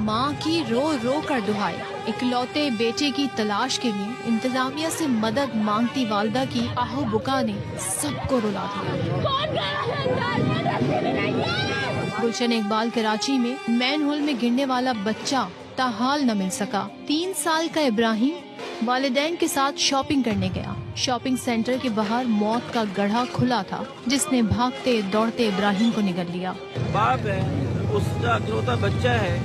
माँ की रो रो कर दुहाई, इकलौते बेटे की तलाश के लिए इंतजामिया से मदद मांगती वालदा की आहो बुका ने सबको रुला दिया। गुलशन इकबाल कराची में मैन होल में गिरने वाला बच्चा ताहाल न मिल सका। 3 साल का इब्राहिम वालिदैन के साथ शॉपिंग करने गया। शॉपिंग सेंटर के बाहर मौत का गड्ढा खुला था, जिसने भागते दौड़ते इब्राहिम को निगल लिया। बाप है, उसका इकलौता बच्चा है,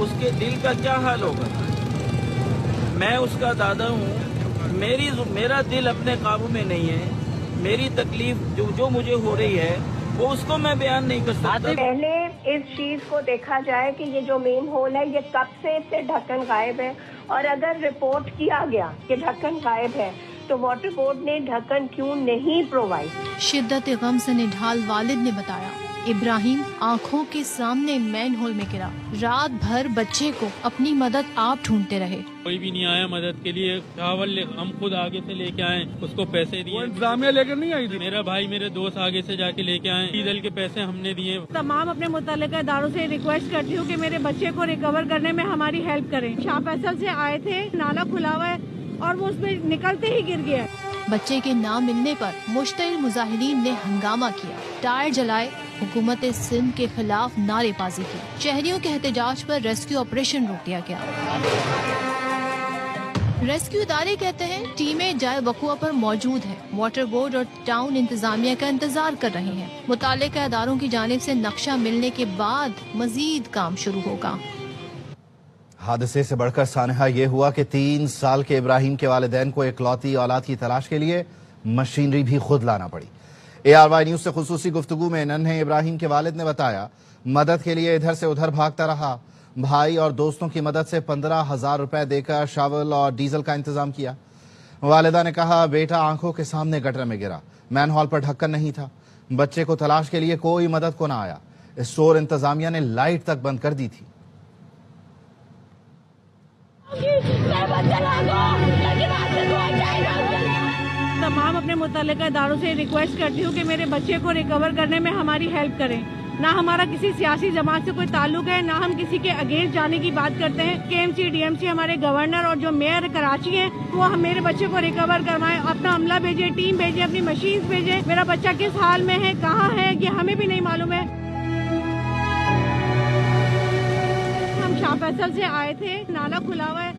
उसके दिल का क्या हाल होगा। मैं उसका दादा हूँ, मेरा दिल अपने काबू में नहीं है। मेरी तकलीफ जो मुझे हो रही है वो उसको मैं बयान नहीं कर सकता। पहले इस चीज को देखा जाए कि ये जो मेन होल है ये कब से इससे ढक्कन गायब है, और अगर रिपोर्ट किया गया कि ढक्कन गायब है तो वाटर बोर्ड ने ढक्कन क्यों नहीं प्रोवाइड। शिद्दत गम से निढाल वालिद ने बताया, इब्राहिम आंखों के सामने मैन होल में गिरा। रात भर बच्चे को अपनी मदद आप ढूंढते रहे। कोई भी नहीं आया मदद के लिए। चावल हम खुद आगे से लेके आए, उसको पैसे दिए। इंतजामिया लेकर नहीं आई थी। मेरा भाई मेरे दोस्त आगे से जाके लेके आए, डीजल के पैसे हमने दिए। तमाम अपने मुतल्लिका इदारों से रिक्वेस्ट करती हूँ कि मेरे बच्चे को रिकवर करने में हमारी हेल्प करें। शाह फैसल से आए थे, नाला खुला हुआ है और वो उसमें निकलते ही गिर गया। बच्चे के ना मिलने पर मुश्तिल मुजाहिरीन ने हंगामा किया, टायर जलाए, हुकूमत सिंध के खिलाफ नारेबाजी की। शहरियों के एहतजाज पर रेस्क्यू ऑपरेशन रोक दिया गया। रेस्क्यू इदारे कहते हैं टीमें जाए वकुआ पर मौजूद है। वाटर बोर्ड और टाउन इंतजामिया का इंतजार कर रहे हैं। मुताल्लिका इदारों की जानिब से नक्शा मिलने के बाद मजीद काम शुरू होगा। हादसे से बढ़कर सानहा ये हुआ कि 3 साल के इब्राहिम के वालिदैन को इकलौती औलाद की तलाश के लिए मशीनरी भी खुद लाना पड़ी। ARY न्यूज से खुसूसी गुफ्तगू में नन्हे इब्राहिम के वालिद ने बताया, मदद के लिए इधर से उधर भागता रहा। भाई और दोस्तों की मदद से 15,000 रुपए देकर शावल और डीजल का इंतजाम किया। वालिदा ने कहा, बेटा आंखों के सामने गटर में गिरा, मैन हॉल पर ढक्कन नहीं था। बच्चे को तलाश के लिए कोई मदद को ना आया। स्टोर इंतजामिया ने लाइट तक बंद कर दी थी। तमाम अपने मुतल्लिका इदारों से रिक्वेस्ट करती हूँ कि मेरे बच्चे को रिकवर करने में हमारी हेल्प करें। ना हमारा किसी सियासी जमात से कोई ताल्लुक है, ना हम किसी के अगेंस्ट जाने की बात करते हैं। KMC DMC हमारे गवर्नर और जो मेयर कराची है वो हम मेरे बच्चे को रिकवर करवाएं। अपना अमला भेजे, टीम भेजे, अपनी मशीन भेजे। मेरा बच्चा किस हाल में है, कहाँ है, ये हमें भी नहीं मालूम है। हम शाह फैसल से आए थे, नाला खुला हुआ है।